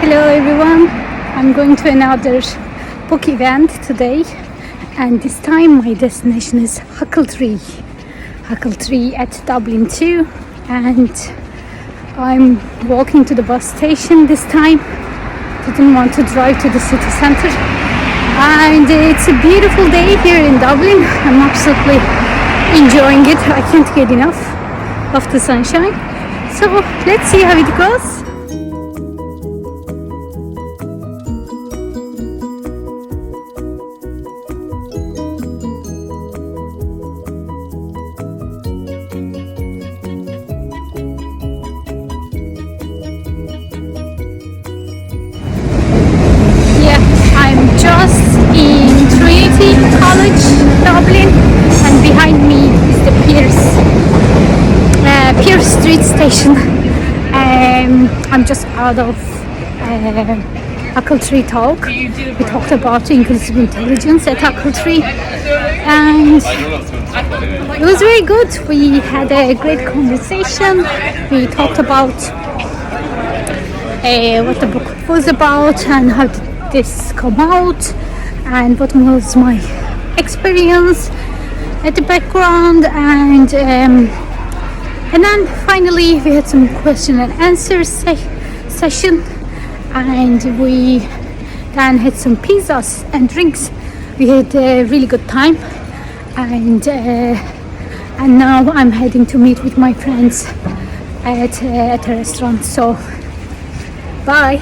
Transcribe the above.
Hello everyone, I'm going to another book event today, and this time my destination is Huckletree at Dublin too, and I'm walking to the bus station this time. Didn't want to drive to the city centre, and it's a beautiful day here in Dublin. I'm absolutely enjoying it. I can't get enough of the sunshine, so let's see how it goes. Just in Trinity College, Dublin, and behind me is the Pierce Street station. I'm just out of Huckletree talk. We talked about inclusive intelligence at Huckletree, and it was very good. We had a great conversation. We talked about what the book was about and how this come out and what was my experience at the background, and then finally we had some question and answer session, and we then had some pizzas and drinks. We had a really good time, and now I'm heading to meet with my friends at a restaurant, so bye.